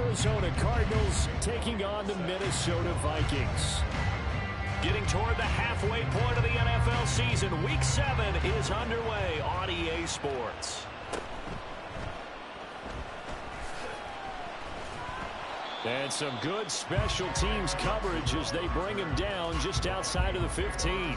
Arizona Cardinals taking on the Minnesota Vikings. Getting toward the halfway point of the NFL season, Week 7 is underway on EA Sports. And some good special teams coverage as they bring him down just outside of the 15.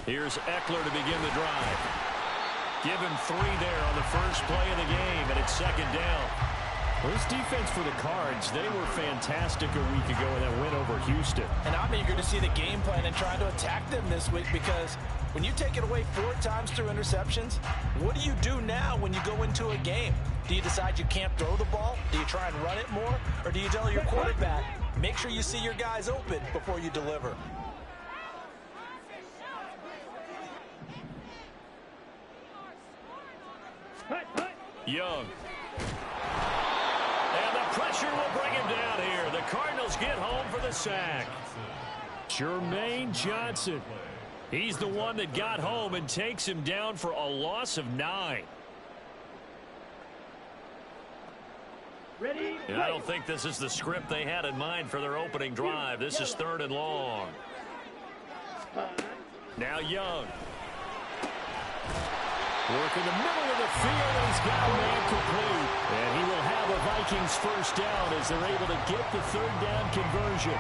Here's Eckler to begin the drive. Give him 3 there on the first play of the game, and it's second down. Well, this defense for the Cards, they were fantastic a week ago in that win over Houston. And I'm eager to see the game plan and try to attack them this week, because when you take it away 4 times through interceptions, what do you do now when you go into a game? Do you decide you can't throw the ball? Do you try and run it more? Or do you tell your quarterback, make sure you see your guys open before you deliver? Young. And the pressure will bring him down here. The Cardinals get home for the sack. Jermaine Johnson. He's the one that got home and takes him down for a loss of 9. Ready? And I don't think this is the script they had in mind for their opening drive. This is 3rd and long. Now Young. Work in the middle of the field, and he's got a man complete. And he will have a Vikings first down as they're able to get the 3rd down conversion.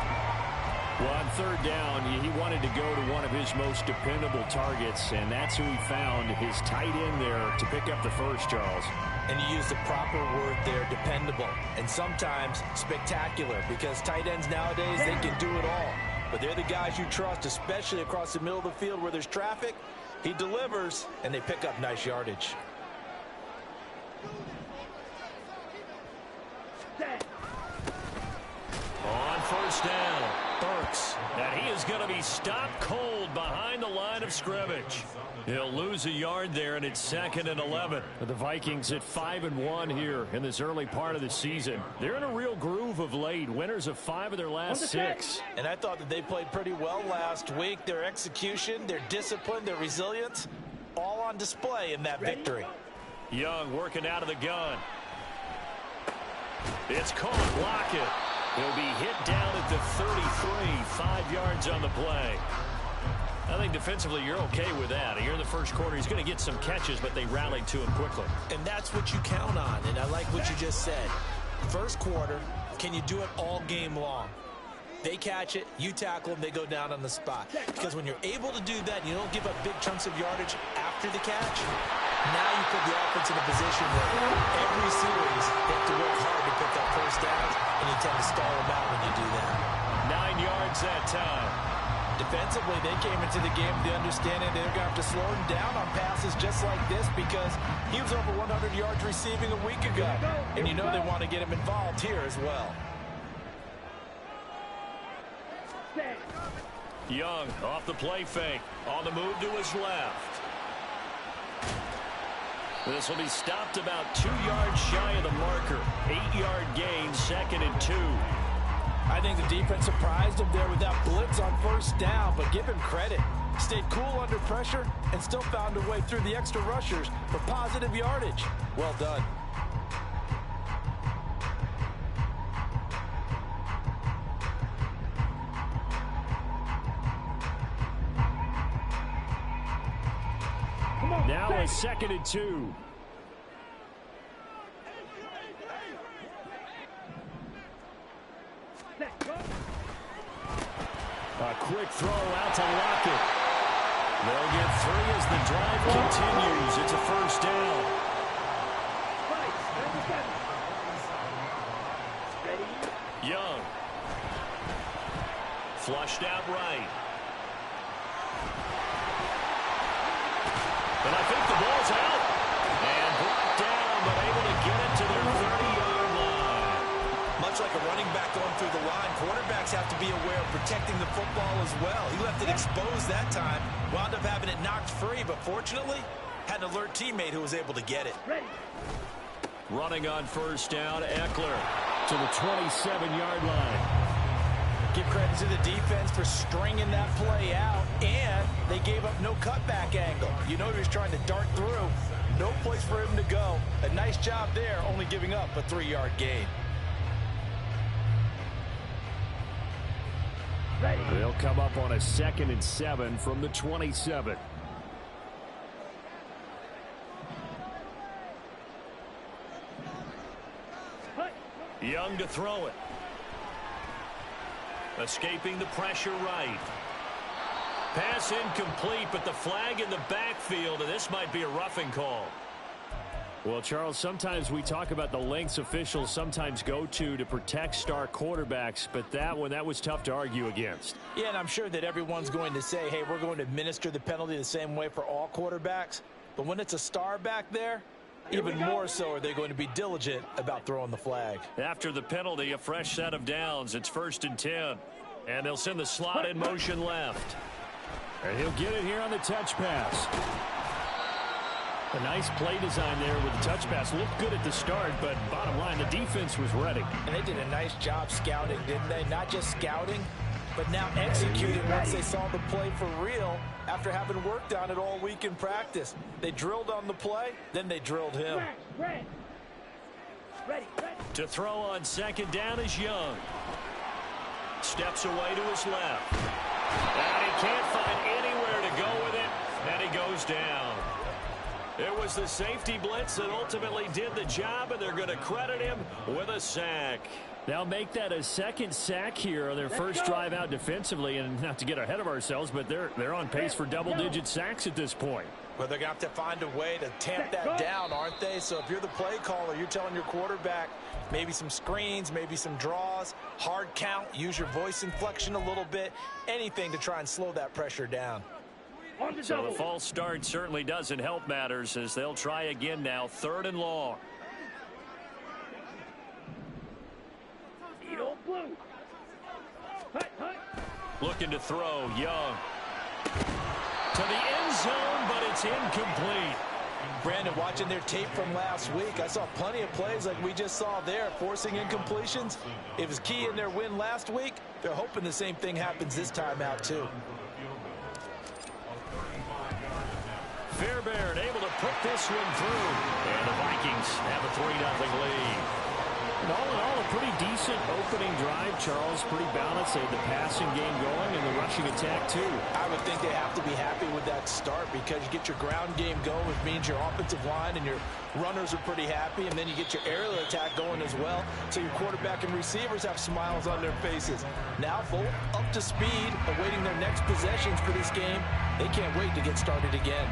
Well, on 3rd down, he wanted to go to one of his most dependable targets, and that's who he found, his tight end there, to pick up the first, Charles. And you use the proper word there, dependable, and sometimes spectacular, because tight ends nowadays, they can do it all. But they're the guys you trust, especially across the middle of the field where there's traffic. He delivers, and they pick up nice yardage. On first down, Burks. And he is going to be stopped cold behind the line of scrimmage. He'll lose a yard there, and it's 2nd and 11. The Vikings at 5-1 here in this early part of the season. They're in a real groove of late. Winners of 5 of their last 6. And I thought that they played pretty well last week. Their execution, their discipline, their resilience, all on display in that victory. Young working out of the gun. It's caught. Block it. He'll be hit down at the 33, 5 yards on the play. I think defensively you're okay with that. Here in the first quarter, he's going to get some catches, but they rallied to him quickly. And that's what you count on, and I like what you just said. First quarter, can you do it all game long? They catch it, you tackle them, they go down on the spot. Because when you're able to do that, you don't give up big chunks of yardage after the catch. Now you put the offense in a position where every series they have to work hard to put that first down, and you tend to stall them out when you do that. 9 yards that time. Defensively, they came into the game with the understanding they're going to have to slow him down on passes just like this, because he was over 100 yards receiving a week ago. And you know they want to get him involved here as well. Young off the play fake. On the move to his left. This will be stopped about 2 yards shy of the marker. 8-yard gain, 2nd and 2. I think the defense surprised him there with that blitz on first down, but give him credit. Stayed cool under pressure and still found a way through the extra rushers for positive yardage. Well done. Now a 2nd and 2. A quick throw out to Lockett. They'll get 3 as the drive continues. It's a first down. Young. Flushed out right. And I think the ball's out. And brought down, but able to get it to their 30-yard line. Much like a running back going through the line. Quarterbacks have to be aware of protecting the football as well. He left it exposed that time. Wound up having it knocked free, but fortunately, had an alert teammate who was able to get it. Running on first down, Eckler to the 27-yard line. Give credit to the defense for stringing that play out, and they gave up no cutback angle. You know he was trying to dart through. No place for him to go. A nice job there, only giving up a 3-yard gain. They'll come up on a 2nd and 7 from the 27. Young to throw it. Escaping the pressure right. Pass incomplete, but the flag in the backfield, and this might be a roughing call. Well, Charles, sometimes we talk about the lengths officials sometimes go to protect star quarterbacks, but that one, that was tough to argue against. Yeah, and I'm sure that everyone's going to say, hey, we're going to administer the penalty the same way for all quarterbacks. But when it's a star back there, even more so are they going to be diligent about throwing the flag. After the penalty, a fresh set of downs. It's 1st and 10. And they'll send the slot in motion left. And he'll get it here on the touch pass. A nice play design there with the touch pass. Looked good at the start, but bottom line, the defense was ready. And they did a nice job scouting, didn't they? Not just scouting, but now executing once they saw the play for real after having worked on it all week in practice. They drilled on the play, then they drilled him. Ready. To throw on 2nd down is Young. Steps away to his left. And he can't find anywhere to go with it, and he goes down. It was the safety blitz that ultimately did the job, and they're going to credit him with a sack. They'll make that a 2nd sack here on their first drive out defensively, and not to get ahead of ourselves, but they're on pace for double-digit sacks at this point. But they're going to have to find a way to tamp that down, aren't they? So if you're the play caller, you're telling your quarterback maybe some screens, maybe some draws, hard count, use your voice inflection a little bit, anything to try and slow that pressure down. So the false start certainly doesn't help matters as they'll try again now, 3rd and long. Looking to throw, Young. To the end zone, but it's incomplete. Brandon, watching their tape from last week, I saw plenty of plays like we just saw there, forcing incompletions. It was key in their win last week. They're hoping the same thing happens this time out, too. Fairbairn able to put this one through. And the Vikings have a 3-0 lead. And all in all, a pretty decent opening drive, Charles. Pretty balanced. They had the passing game going and the rushing attack, too. I would think they have to be happy with that start because you get your ground game going, which means your offensive line and your runners are pretty happy, and then you get your aerial attack going as well, so your quarterback and receivers have smiles on their faces. Now, full up to speed, awaiting their next possessions for this game. They can't wait to get started again.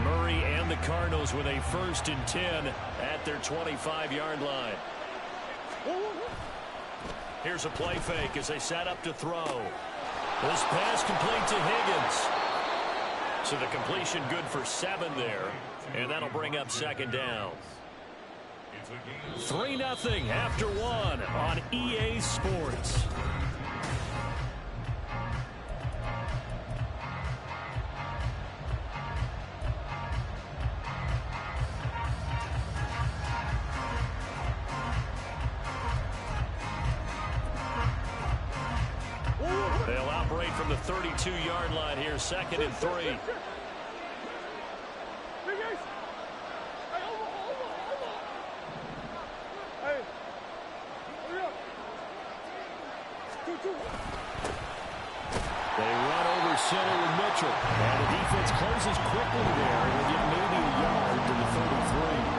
Murray and the Cardinals with a 1st and 10 at their 25-yard line. Here's a play fake as they set up to throw. This pass complete to Higgins. So the completion good for 7 there, and that'll bring up 2nd down. 3-0 after 1 on EA Sports. They'll operate from the 32-yard line here, 2nd and 3. They run over center with Mitchell. And the defense closes quickly there. And we'll get maybe a yard to the 33.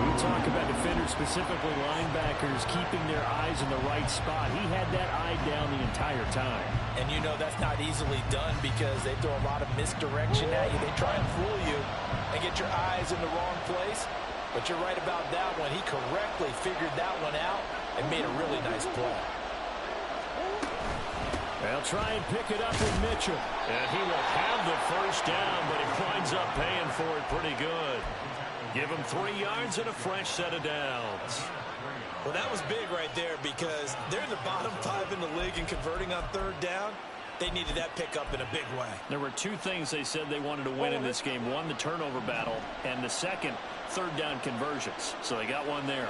We talk about defenders, specifically linebackers, keeping their eyes in the right spot. He had that eye down the entire time. And you know that's not easily done because they throw a lot of misdirection at you. They try and fool you and get your eyes in the wrong place. But you're right about that one. He correctly figured that one out and made a really nice play. They'll try and pick it up with Mitchell. And he will have the first down, but he winds up paying for it pretty good. Give him 3 yards and a fresh set of downs. Well, that was big right there because they're in the bottom 5 in the league and converting on 3rd down. They needed that pickup in a big way. There were 2 things they said they wanted to win in this game. One, the turnover battle, and the second, 3rd down conversions. So they got one there.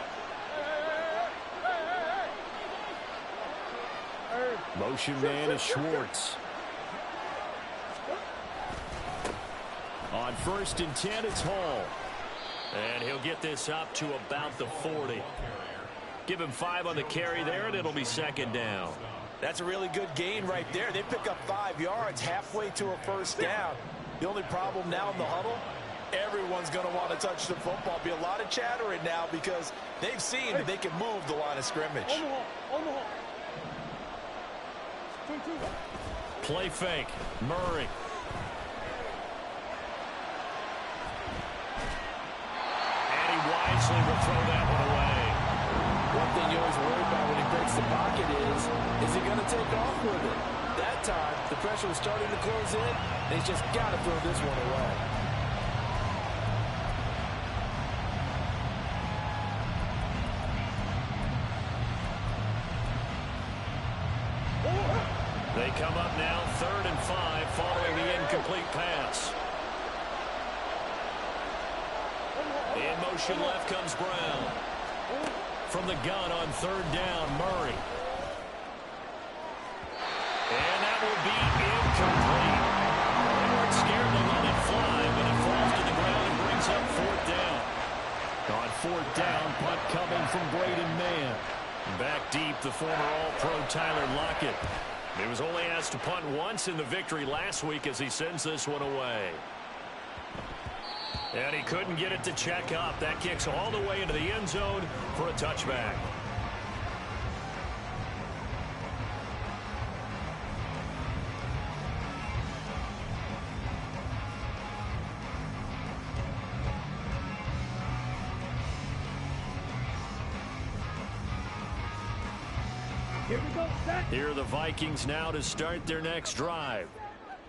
Motion man is Schwartz. On 1st and 10, it's Hall. And he'll get this up to about the 40. Give him 5 on the carry there, and it'll be 2nd down. That's a really good gain right there. They pick up 5 yards halfway to a first down. The only problem now in the huddle, everyone's going to want to touch the football. Be a lot of chattering now because they've seen that they can move the line of scrimmage. Play fake. Murray. And he wisely will throw that one away. One thing you always worry about when he breaks the pocket is he going to take off with it? That time, the pressure was starting to close in, and he's just got to throw this one away. They come up now, 3rd and 5, following the incomplete pass. In motion left comes Brown. From the gun on 3rd down, Murray. And that will be incomplete. They weren't scared to let it fly, but it falls to the ground and brings up 4th down. On 4th down, punt coming from BMan. Back deep, the former All-Pro Tyler Lockett. He was only asked to punt once in the victory last week as he sends this one away. And he couldn't get it to check up. That kicks all the way into the end zone for a touchback. Here are the Vikings now to start their next drive.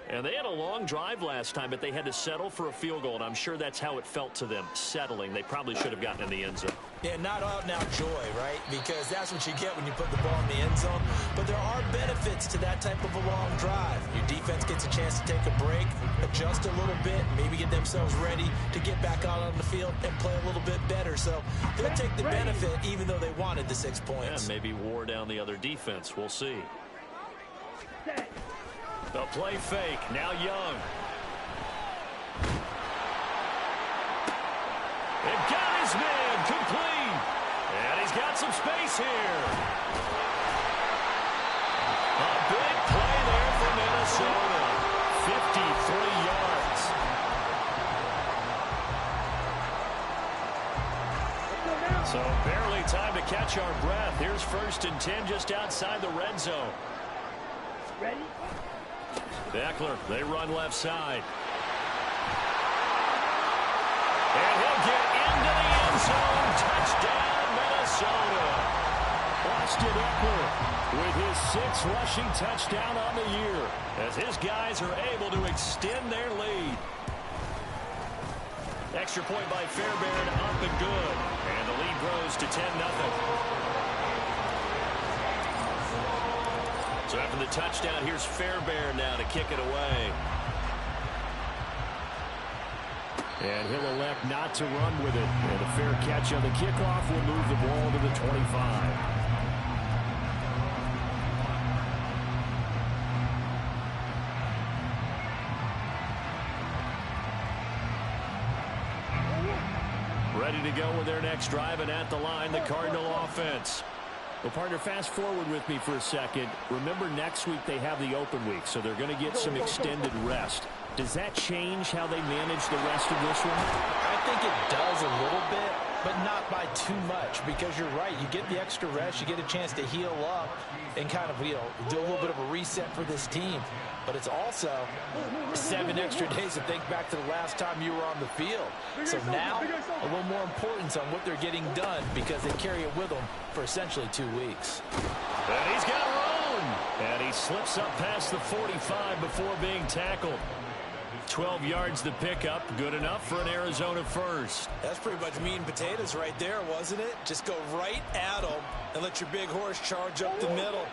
And they had a long drive last time, but they had to settle for a field goal, and I'm sure that's how it felt to them, settling. They probably should have gotten in the end zone. Yeah, not out-and-out joy, right? Because that's what you get when you put the ball in the end zone. But there are benefits to that type of a long drive. Your defense gets a chance to take a break, adjust a little bit, maybe get themselves ready to get back out on the field and play a little bit better. So they'll take the benefit even though they wanted the 6 points. Yeah, maybe wore down the other defense. We'll see. The play fake. Now Young. It got his man complete. And he's got some space here. A big play there for Minnesota. 53 yards. So barely time to catch our breath. Here's 1st and 10 just outside the red zone. Ready? Eckler, they run left side. And he'll get into the end zone. Touchdown, Minnesota. Austin Eckler with his 6th rushing touchdown on the year as his guys are able to extend their lead. Extra point by Fairbairn, up and good. And the lead grows to 10-0. So after the touchdown, here's Fairbairn now to kick it away. And he'll elect not to run with it. And a fair catch on the kickoff will move the ball to the 25. Ready to go with their next drive, and at the line, the Cardinal offense. Well, partner, fast forward with me for a second. Remember, next week they have the open week, so they're going to get some extended rest. Does that change how they manage the rest of this one? I think it does a little bit, but not by too much, because you're right. You get the extra rest, you get a chance to heal up and kind of, do a little bit of a reset for this team. But it's also 7 extra days to think back to the last time you were on the field. So now, a little more importance on what they're getting done because they carry it with them for essentially 2 weeks. And he's got room. And he slips up past the 45 before being tackled. 12 yards the pickup. Good enough for an Arizona first. That's pretty much meat and potatoes right there, wasn't it? Just go right at them and let your big horse charge up the middle.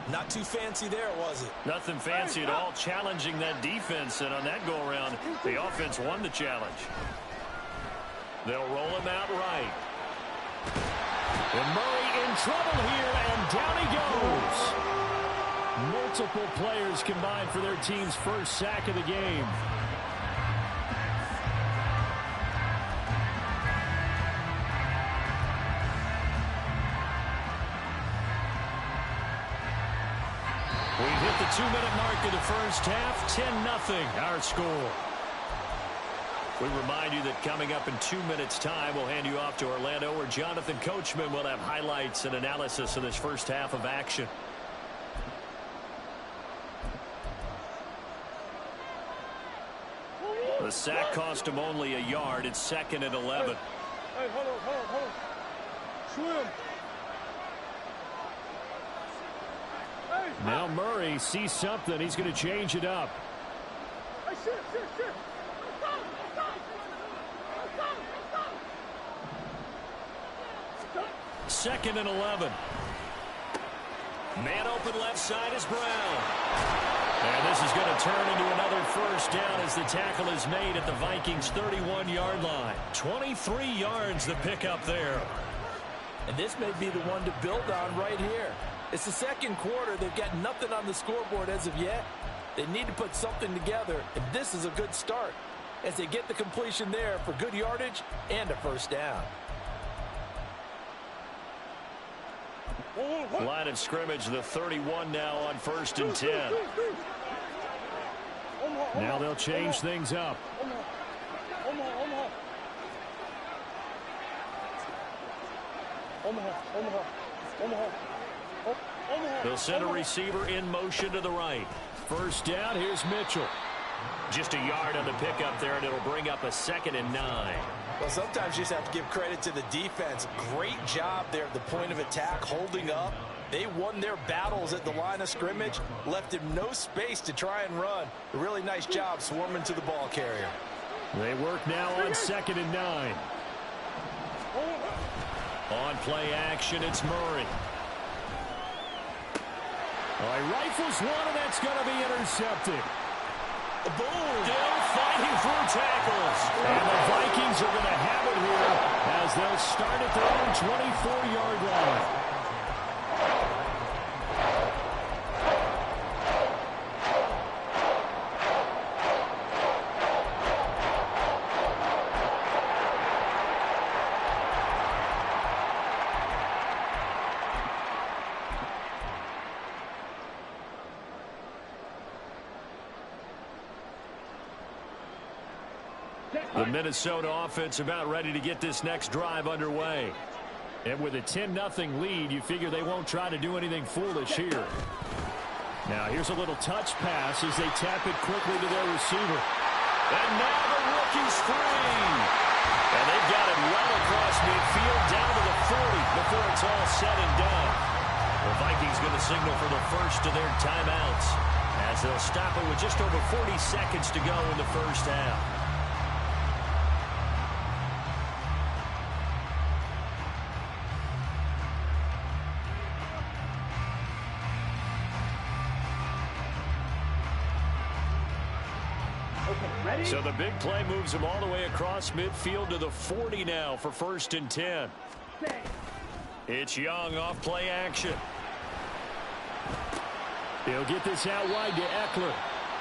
Not too fancy there, was it? Nothing fancy at all, challenging that defense. And on that go-around, the offense won the challenge. They'll roll him out right. And Murray in trouble here, and down he goes. Multiple players combined for their team's first sack of the game. We hit the 2-minute mark of the first half. 10-0 our score. We remind you that coming up in 2 minutes' time, we'll hand you off to Orlando, where Jonathan Coachman will have highlights and analysis of this first half of action. The sack cost him only a yard. It's 2nd and 11. Hey, hold on. Swim. Hey. Now Murray sees something. He's going to change it up. Hey, sit. Stop. 2nd and 11. Man open left side is Brown. And this is going to turn into another first down as the tackle is made at the Vikings' 31-yard line. 23 yards the pickup there. And this may be the one to build on right here. It's the second quarter. They've got nothing on the scoreboard as of yet. They need to put something together, and this is a good start as they get the completion there for good yardage and a first down. Line of scrimmage, the 31 now on 1st and 10. Now they'll change things up. They'll send a receiver in motion to the right. First down, here's Mitchell. Just a yard on the pickup there, and it'll bring up a 2nd and 9. Well, sometimes you just have to give credit to the defense. Great job there at the point of attack, holding up. They won their battles at the line of scrimmage, left him no space to try and run. A really nice job swarming to the ball carrier. They work now on 2nd and 9. On play action, it's Murray. He rifles one, and that's going to be intercepted. Boom! Still fighting through tackles. And the Vikings are going to have it here as they'll start at their own 24-yard line. The Minnesota offense about ready to get this next drive underway. And with a 10-0 lead, you figure they won't try to do anything foolish here. Now here's a little touch pass as they tap it quickly to their receiver. And now the rookie's free. And they've got it well across midfield down to the 40 before it's all said and done. The Vikings going to signal for the first of their timeouts as they'll stop it with just over 40 seconds to go in the first half. So the big play moves him all the way across midfield to the 40 now for 1st and 10. It's Young off play action. He'll get this out wide to Eckler.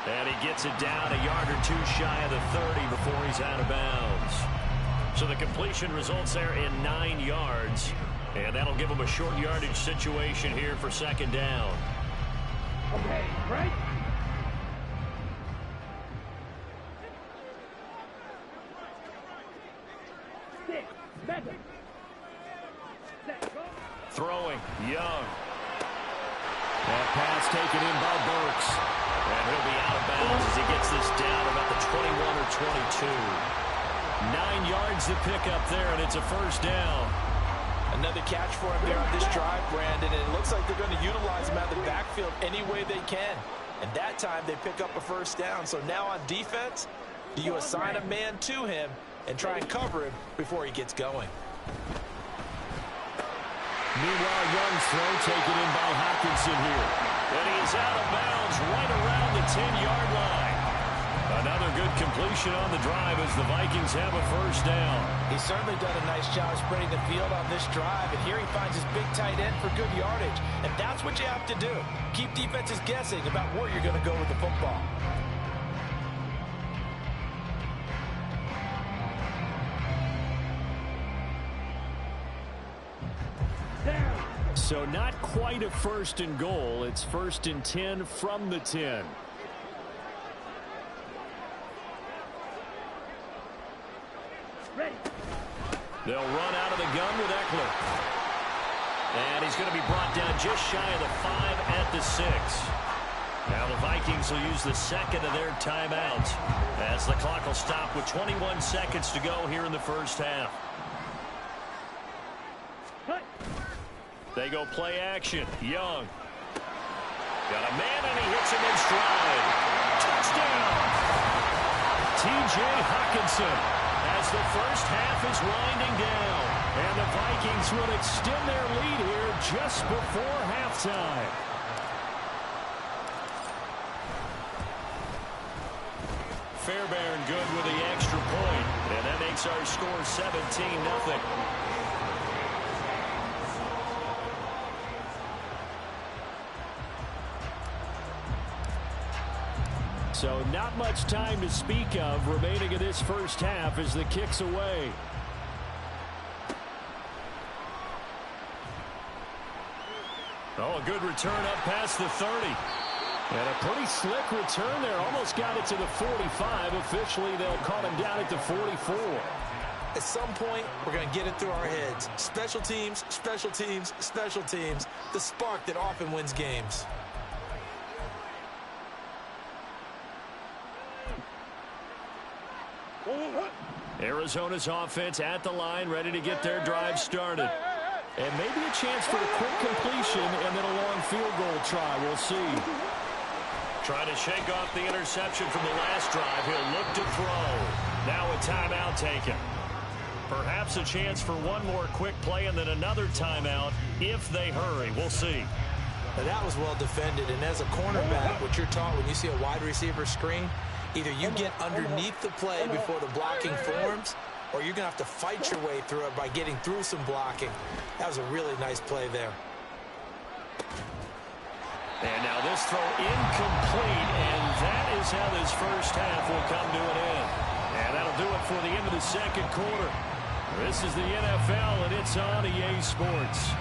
And he gets it down a yard or two shy of the 30 before he's out of bounds. So the completion results there in 9 yards. And that'll give him a short yardage situation here for 2nd down. Okay, right? Throwing, Young. That pass taken in by Burks. And he'll be out of bounds as he gets this down about the 21 or 22. 9 yards to pick up there, and it's a first down. Another catch for him there on this drive, Brandon, and it looks like they're going to utilize him out of the backfield any way they can. And that time they pick up a first down. So now on defense, do you assign a man to him and try and cover him before he gets going? Meanwhile, Young's throw taken in by Hockenson here. And he is out of bounds right around the 10-yard line. Another good completion on the drive as the Vikings have a first down. He's certainly done a nice job spreading the field on this drive, and here he finds his big tight end for good yardage. And that's what you have to do. Keep defenses guessing about where you're going to go with the football. So not quite a first and goal. It's first and 10 from the 10. Ready. They'll run out of the gun with Eckler. And he's going to be brought down just shy of the 5 at the 6. Now the Vikings will use the second of their timeouts as the clock will stop with 21 seconds to go here in the first half. They go play action. Young. Got a man and he hits him in stride. Touchdown. T.J. Hockenson as the first half is winding down. And the Vikings will extend their lead here just before halftime. Fairbairn good with the extra point. And that makes our score 17-0. So not much time to speak of remaining in this first half as the kick's away. Oh, a good return up past the 30. And a pretty slick return there. Almost got it to the 45. Officially, they'll call him down at the 44. At some point, we're going to get it through our heads. Special teams, special teams, special teams. The spark that often wins games. Arizona's offense at the line, ready to get their drive started. And maybe a chance for a quick completion and then a long field goal try. We'll see. Trying to shake off the interception from the last drive. He'll look to throw. Now a timeout taken. Perhaps a chance for one more quick play and then another timeout if they hurry. We'll see. Now that was well defended. And as a cornerback, what you're taught when you see a wide receiver screen, either you get underneath the play before the blocking forms, or you're going to have to fight your way through it by getting through some blocking. That was a really nice play there. And now this throw incomplete, and that is how this first half will come to an end. And that'll do it for the end of the second quarter. This is the NFL, and it's on EA Sports.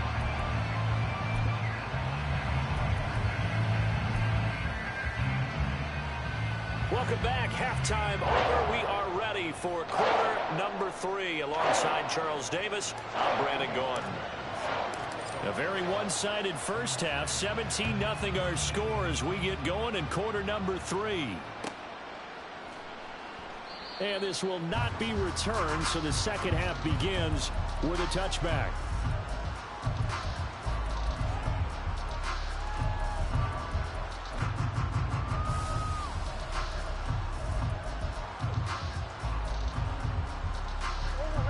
Welcome back. Halftime over. We are ready for quarter number 3. Alongside Charles Davis, I'm Brandon Gaughan. A very one-sided first half. 17-0 our score as we get going in quarter number 3. And this will not be returned, so the second half begins with a touchback.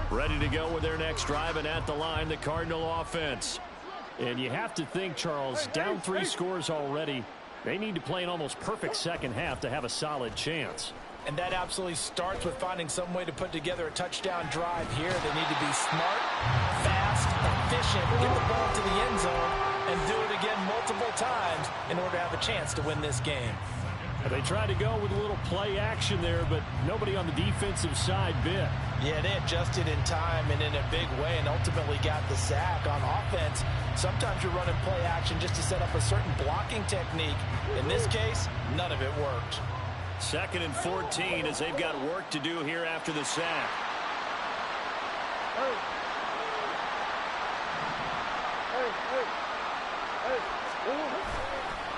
Ready to go with their next drive, and at the line, the Cardinal offense. And you have to think, Charles, down 3 scores already. They need to play an almost perfect second half to have a solid chance. And that absolutely starts with finding some way to put together a touchdown drive here. They need to be smart, fast, efficient, get the ball to the end zone, and do it again multiple times in order to have a chance to win this game. They tried to go with a little play action there, but nobody on the defensive side bit. Yeah, they adjusted in time and in a big way and ultimately got the sack. On offense, sometimes you're running play action just to set up a certain blocking technique. In this case, none of it worked. 2nd and 14 as they've got work to do here after the sack.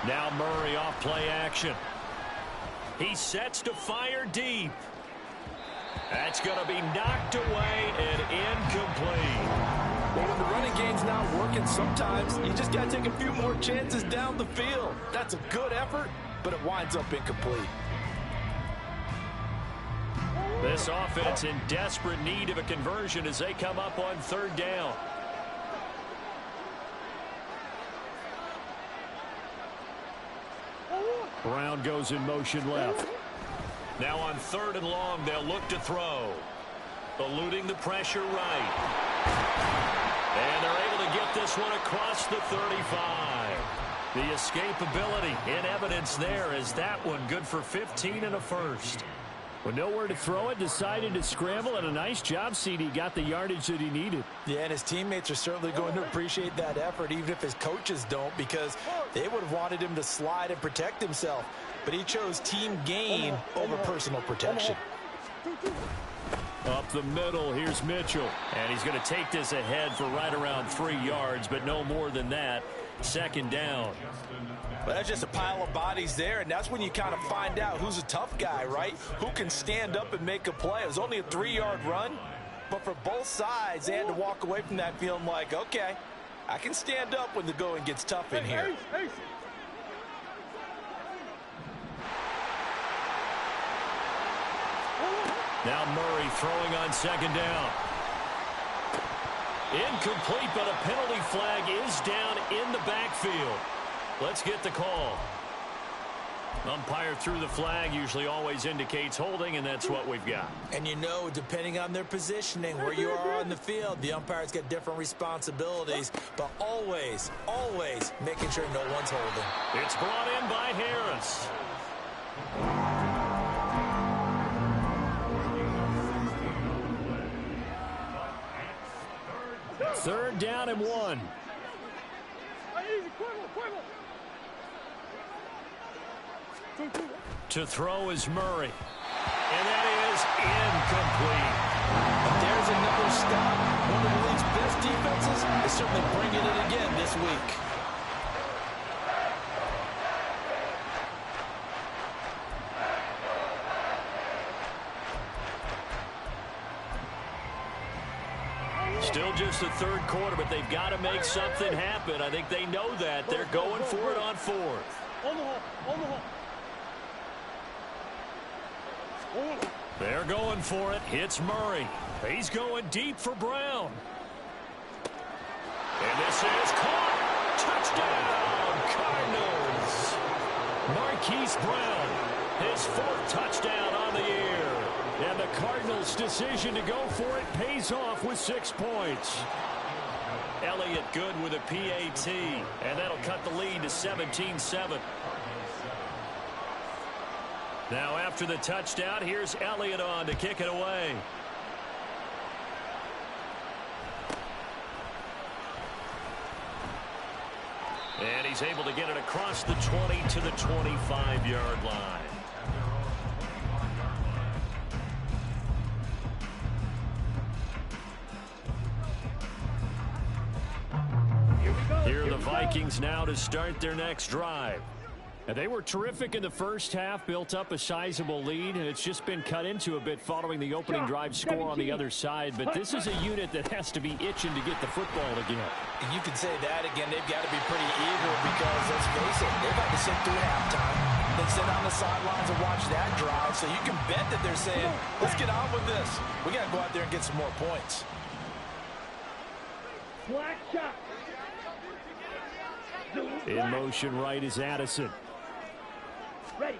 Now Murray off play action. He sets to fire deep. That's going to be knocked away and incomplete. Well, when the running game brain's not working, sometimes you just got to take a few more chances down the field. That's a good effort, but it winds up incomplete. This offense in desperate need of a conversion as they come up on third down. Brown goes in motion left. Now on third and long, they'll look to throw. Eluding the pressure right. And they're able to get this one across the 35. The escapability in evidence there as that one good for 15 and a first. With nowhere to throw it, decided to scramble, and a nice job, CD. Got the yardage that he needed. Yeah, and his teammates are certainly going to appreciate that effort, even if his coaches don't, because they would have wanted him to slide and protect himself. But he chose team gain over personal protection. Up the middle, here's Mitchell. And he's going to take this ahead for right around 3 yards, but no more than that. Second down. But that's just a pile of bodies there, and that's when you kind of find out who's a tough guy, right? Who can stand up and make a play. It was only a 3-yard run, but for both sides, they had to walk away from that feeling like, okay, I can stand up when the going gets tough in here. Now Murray throwing on second down. Incomplete, but a penalty flag is down in the backfield. Let's get the call. Umpire threw the flag, usually always indicates holding, and that's what we've got. And you know, depending on their positioning, where you are on the field, the umpires get different responsibilities, but always, always making sure no one's holding. It's brought in by Harris. Third down and 1. To throw is Murray. And that is incomplete. There's another stop. One of the league's best defenses is certainly bringing it again this week. Still just the third quarter, but they've got to make something happen. I think they know that. They're going for it on fourth. They're going for it. Hits Murray. He's going deep for Brown. And this is caught. Touchdown, Cardinals. Marquise Brown, his 4th touchdown on the year. And the Cardinals' decision to go for it pays off with 6 points. Elliott good with a PAT, and that'll cut the lead to 17-7. Now after the touchdown, here's Elliott on to kick it away. And he's able to get it across the 20 to the 25-yard line. Here are the Vikings now to start their next drive. And they were terrific in the first half, built up a sizable lead, and it's just been cut into a bit following the opening drive score on the other side. But this is a unit that has to be itching to get the football again. And you can say that again. They've got to be pretty eager because, let's face it, they've had to sit through halftime, then sit on the sidelines and watch that drive. So you can bet that they're saying, let's get on with this. We got to go out there and get some more points. Black shot. In motion right is Addison. Ready.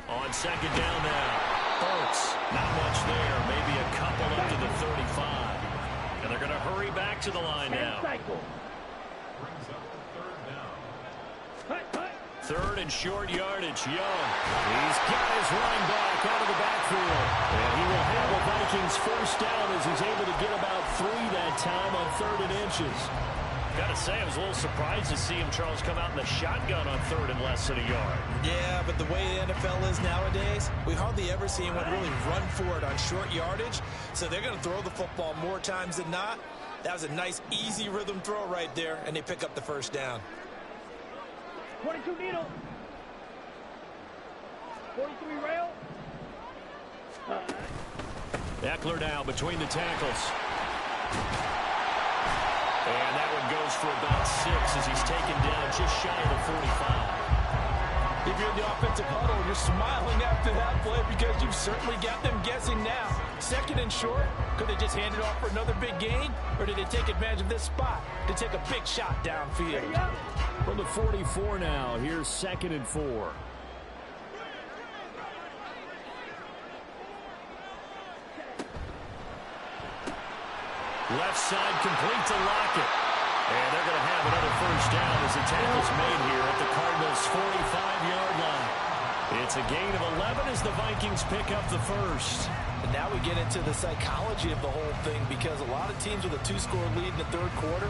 On second down now. Burks, not much there. Maybe a couple up to the 35. And they're going to hurry back to the line now. Third and short yardage. Young. He's got his running back out of the backfield. And he will have a Vikings first down as he's able to get about 3 that time on 3rd and inches. Got to say, I was a little surprised to see him, Charles, come out in the shotgun on 3rd and less than a yard. Yeah, but the way the NFL is nowadays, we hardly ever see anyone really run for it on short yardage. So they're going to throw the football more times than not. That was a nice, easy rhythm throw right there, and they pick up the first down. 22 needle. 43 rail. Eckler now between the tackles. for about 6 as he's taken down just shy of the 45. If you're in the offensive huddle, you're smiling after that play because you've certainly got them guessing now. 2nd and short, could they just hand it off for another big gain? Or did they take advantage of this spot to take a big shot downfield? From the 44 now, here's 2nd and 4. Left side complete to Lockett. And they're going to have another first down as the tackle's made here at the Cardinals' 45-yard line. It's a gain of 11 as the Vikings pick up the first. And now we get into the psychology of the whole thing because a lot of teams with a 2-score lead in the 3rd quarter,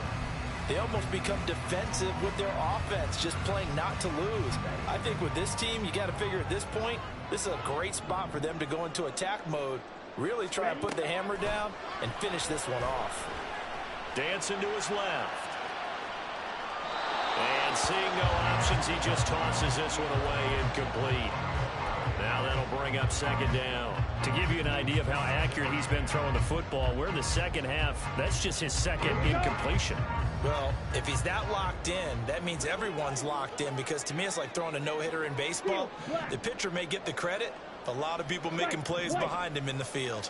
they almost become defensive with their offense, just playing not to lose. I think with this team, you got to figure at this point, this is a great spot for them to go into attack mode, really try and put the hammer down and finish this one off. Dancing to his left. And seeing no options, he just tosses this one away incomplete. Now that'll bring up 2nd down. To give you an idea of how accurate he's been throwing the football, we're in the 2nd half. That's just his 2nd incompletion. Well, if he's that locked in, that means everyone's locked in because to me it's like throwing a no-hitter in baseball. The pitcher may get the credit. A lot of people making plays behind him in the field.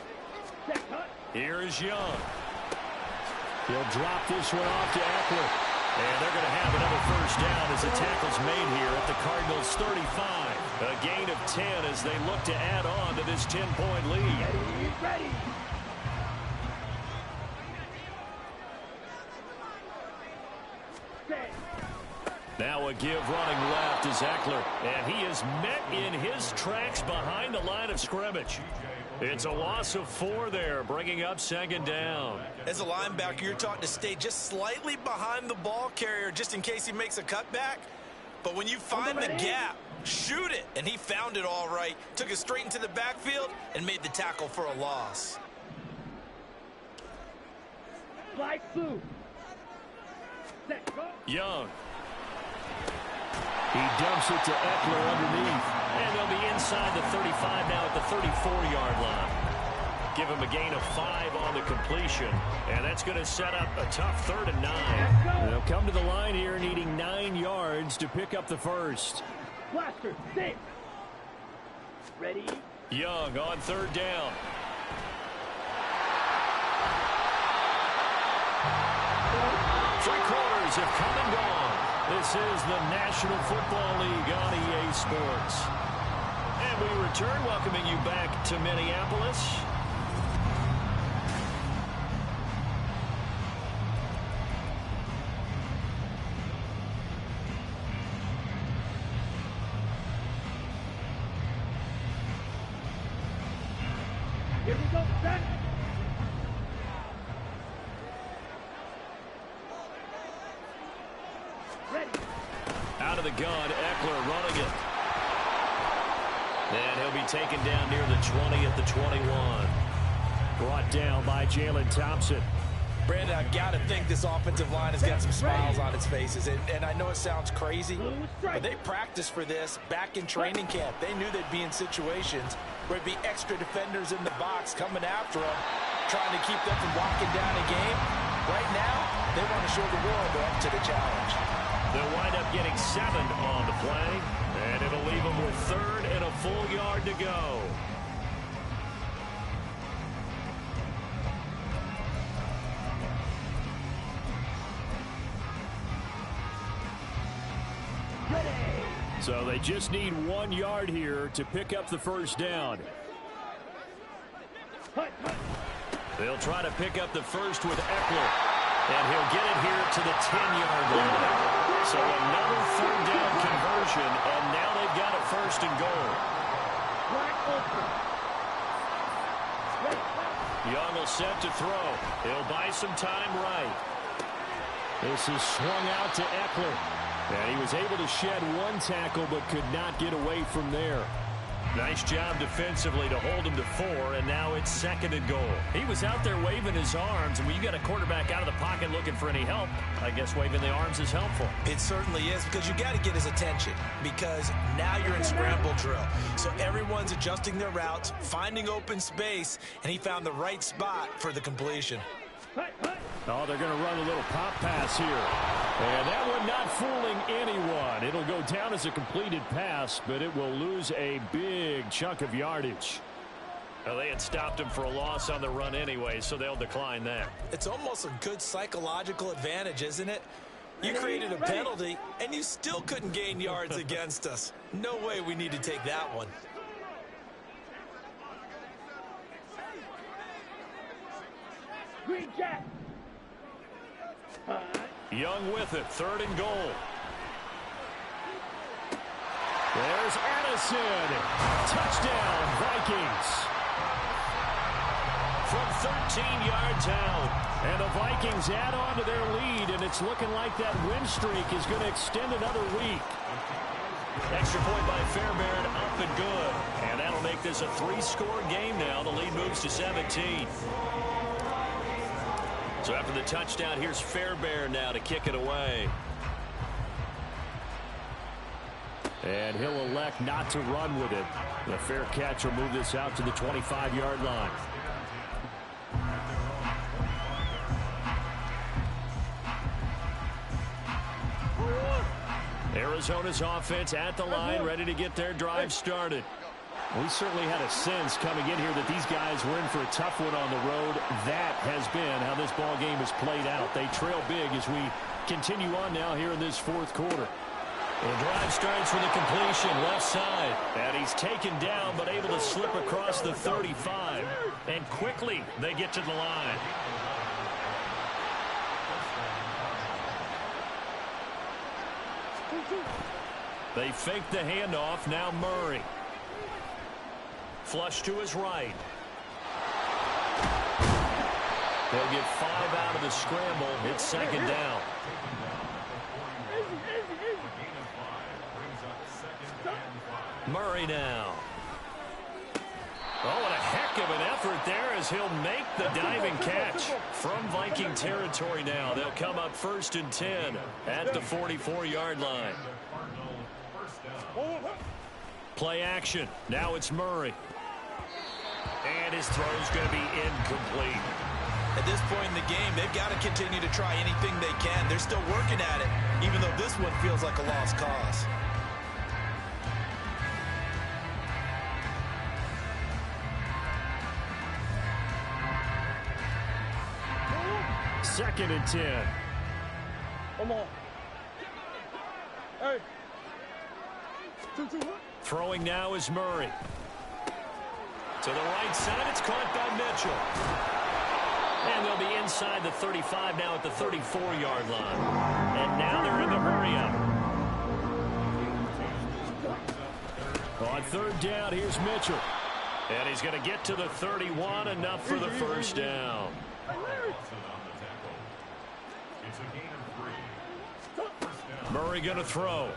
Here is Young. He'll drop this one off to Eckler. And they're going to have another first down as the tackle's made here at the Cardinals' 35. A gain of 10 as they look to add on to this 10-point lead. Ready. Now a give running left is Eckler. And he is met in his tracks behind the line of scrimmage. It's a loss of 4 there, bringing up 2nd down. As a linebacker, you're taught to stay just slightly behind the ball carrier just in case he makes a cutback. But when you find the gap, shoot it. And he found it all right. Took it straight into the backfield and made the tackle for a loss. Fly through. Set, go. Young. He dumps it to Eckler underneath. And they'll be inside the 35 now at the 34-yard line. Give him a gain of 5 on the completion. And that's going to set up a tough 3rd and 9. They'll come to the line here needing 9 yards to pick up the first. Blaster, sit. Ready. Young on 3rd down. Three quarters have come and gone. This is the National Football League on EA Sports. And we return, welcoming you back to Minneapolis. Here we go, set. Ready. Out of the gun, Eckler running it. And he'll be taken down near the 20 at the 21. Brought down by Jalen Thompson. Brandon, I've got to think this offensive line has got some smiles on its faces. And I know it sounds crazy, but they practiced for this back in training camp. They knew they'd be in situations where it'd be extra defenders in the box coming after them, trying to keep them from locking down a game. Right now, they want to show the world they're up to the challenge. They'll wind up getting 7 on the play, and it'll leave them with 3rd and a full yard to go. So they just need 1 yard here to pick up the first down. They'll try to pick up the first with Eckler, and he'll get it here to the 10-yard line. So another 3rd down conversion, and now they've got a 1st and goal. Young will set to throw. He'll buy some time right. This is swung out to Eckler. And he was able to shed 1 tackle but could not get away from there. Nice job defensively to hold him to 4, and now it's 2nd and goal. He was out there waving his arms, and when you got a quarterback out of the pocket looking for any help, I guess waving the arms is helpful. It certainly is, because you got to get his attention, because now you're in scramble drill. So everyone's adjusting their routes, finding open space, and he found the right spot for the completion. Oh, they're going to run a little pop pass here. And that one not fooling anyone. It'll go down as a completed pass, but it will lose a big chunk of yardage. Well, they had stopped him for a loss on the run anyway, so they'll decline that. It's almost a good psychological advantage, isn't it? You created a penalty, and you still couldn't gain yards against us. No way we need to take that one. Green Jack. Young with it, 3rd and goal. There's Addison. Touchdown, Vikings. From 13 yards out. And the Vikings add on to their lead, and it's looking like that win streak is going to extend another week. Extra point by Fairbairn, up and good. And that'll make this a 3-score game now. The lead moves to 17. So after the touchdown, here's Fairbairn now to kick it away. And he'll elect not to run with it. The fair catch will move this out to the 25-yard line. Arizona's offense at the line, ready to get their drive started. We certainly had a sense coming in here that these guys were in for a tough one on the road. That has been how this ball game has played out. They trail big as we continue on now here in this 4th quarter. The drive starts with a completion, left side. And he's taken down, but able to slip across the 35. And quickly, they get to the line. They fake the handoff, now Murray. Flush to his right. They'll get 5 out of the scramble. It's 2nd down. Murray now. Oh, what a heck of an effort there as he'll make the diving catch from Viking territory now. They'll come up 1st and 10 at the 44-yard line. Play action. Now it's Murray. And his throw's going to be incomplete. At this point in the game, they've got to continue to try anything they can. They're still working at it, even though this one feels like a lost cause. Second and 10. Come on. Hey. Throwing now is Murray. To the right side, it's caught by Mitchell. And they'll be inside the 35 now at the 34-yard line. And now they're in the hurry-up. On 3rd down, here's Mitchell. And he's going to get to the 31, enough for the 1st down. Murray going to throw.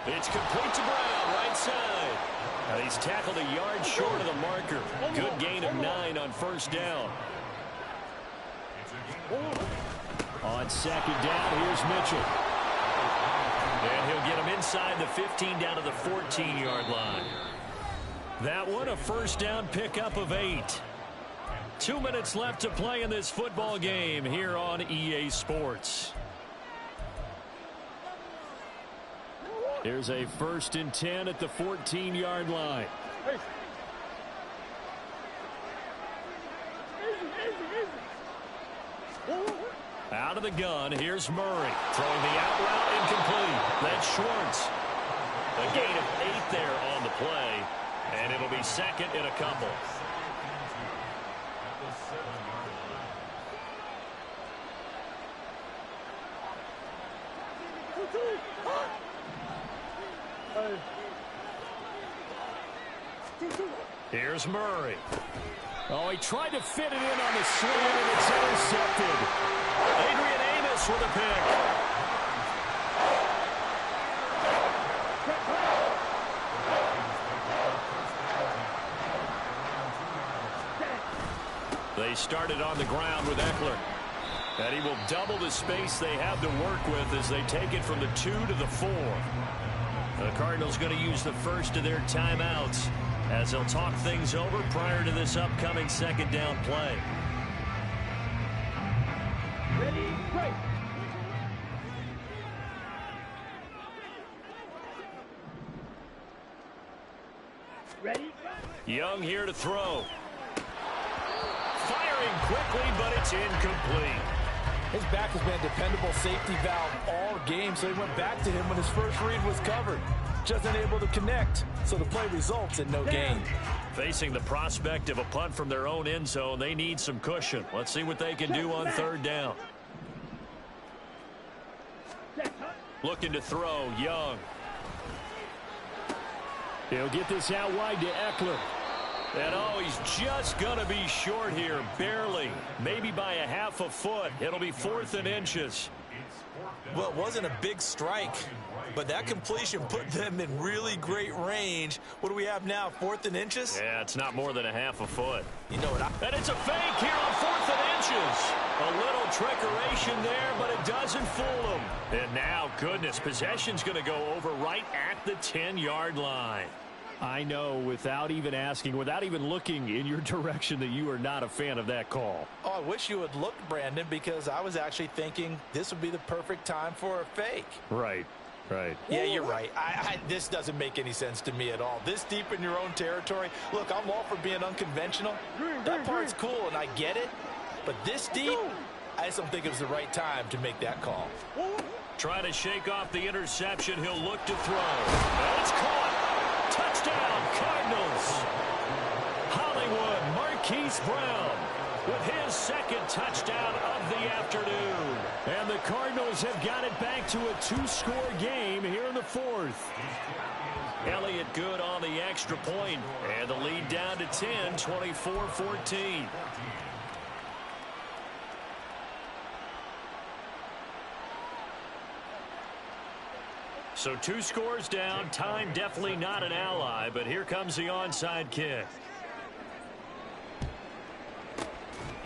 It's complete to Brown, right side. And he's tackled a yard short of the marker. Good gain of 9 on 1st down. On 2nd down, here's Mitchell. And he'll get him inside the 15 down to the 14-yard line. That one a 1st down pickup of 8. 2 minutes left to play in this football game here on EA Sports. Here's a 1st and 10 at the 14-yard line. Out of the gun, here's Murray. Throwing the out route, incomplete. That's Schwartz. A gain of 8 there on the play, and it'll be 2nd and a couple. Here's Murray. Oh, he tried to fit it in on the slant, and it's intercepted. Adrian Amos with a pick. They started on the ground with Eckler. And he will double the space they have to work with as they take it from the 2 to the 4. The Cardinals going to use the first of their timeouts as they'll talk things over prior to this upcoming 2nd down play. Break. Ready? Young here to throw. Firing quickly, but it's incomplete. His back has been a dependable safety valve all game, so he went back to him when his first read was covered. Just unable to connect, so the play results in no gain. Facing the prospect of a punt from their own end zone, they need some cushion. Let's see what they can do on third down. Looking to throw, Young. He'll get this out wide to Eckler. And oh, he's just going to be short here, barely. Maybe by a half a foot. It'll be 4th and inches. Well, it wasn't a big strike, but that completion put them in really great range. What do we have now, 4th and inches? Yeah, it's not more than a half a foot. You know what? And it's a fake here on 4th and inches. A little trickeration there, but it doesn't fool them. And now, goodness, possession's going to go over right at the 10-yard line. I know, without even asking, without even looking in your direction, that you are not a fan of that call. Oh, I wish you would look, Brandon, because I was actually thinking this would be the perfect time for a fake. Right. Yeah, you're right. This doesn't make any sense to me at all. This deep in your own territory. Look, I'm all for being unconventional. That part's cool, and I get it. But this deep, I just don't think it was the right time to make that call. Trying to shake off the interception. He'll look to throw. And it's caught. Touchdown, Cardinals. Hollywood Marquise Brown with his second touchdown of the afternoon. And the Cardinals have got it back to a 2-score game here in the 4th. Elliott good on the extra point, and the lead down to 10, 24-14. So 2 scores down. Time definitely not an ally, but here comes the onside kick.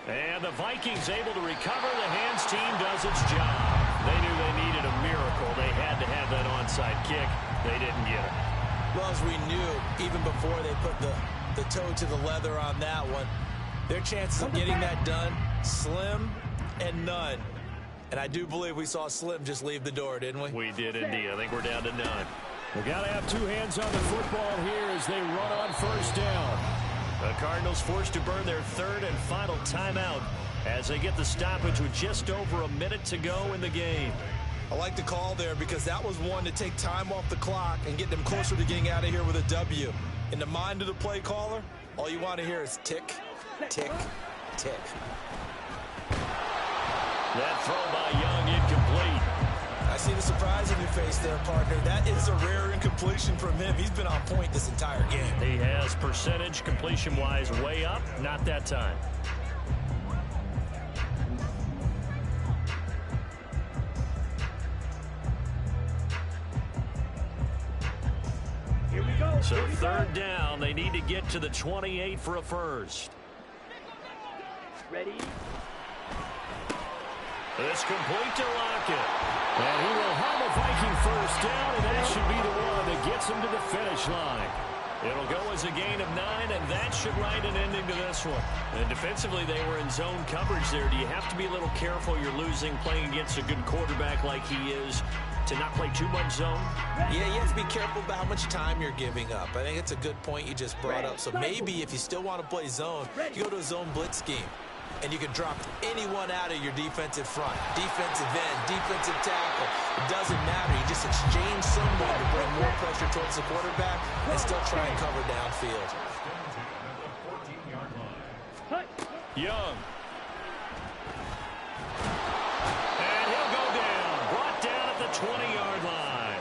And the Vikings able to recover. The hands team does its job. They knew they needed a miracle. They had to have that onside kick. They didn't get it. Well, as we knew, even before they put the toe to the leather on that one, their chances of getting that done, slim and none. And I do believe we saw Slim just leave the door, didn't we? We did indeed. I think we're down to none. We've got to have 2 hands on the football here as they run on first down. The Cardinals forced to burn their 3rd and final timeout as they get the stoppage with just over a minute to go in the game. I like the call there because that was one to take time off the clock and get them closer to getting out of here with a W. In the mind of the play caller, all you want to hear is tick, tick, tick. That throw by Young incomplete. I see the surprise in your face there, partner. That is a rare incompletion from him. He's been on point this entire game. He has percentage completion-wise way up. Not that time. Here we go. So 3rd down. They need to get to the 28 for a first. Ready? It's complete to Lockett. And he will have a Viking first down, and that should be the one that gets him to the finish line. It'll go as a gain of 9, and that should write an ending to this one. And defensively, they were in zone coverage there. Do you have to be a little careful? You're losing playing against a good quarterback like he is to not play too much zone? Yeah, you have to be careful about how much time you're giving up. I think it's a good point you just brought up. So maybe if you still want to play zone, you go to a zone blitz scheme. And you can drop anyone out of your defensive front, defensive end, defensive tackle. It doesn't matter. You just exchange someone to bring more pressure towards the quarterback and still try and cover downfield. Young. And he'll go down. Brought down at the 20-yard line.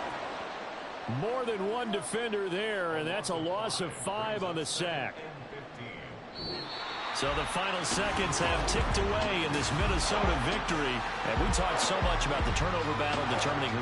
More than one defender there, and that's a loss of 5 on the sack. So the final seconds have ticked away in this Minnesota victory. And we talked so much about the turnover battle determining who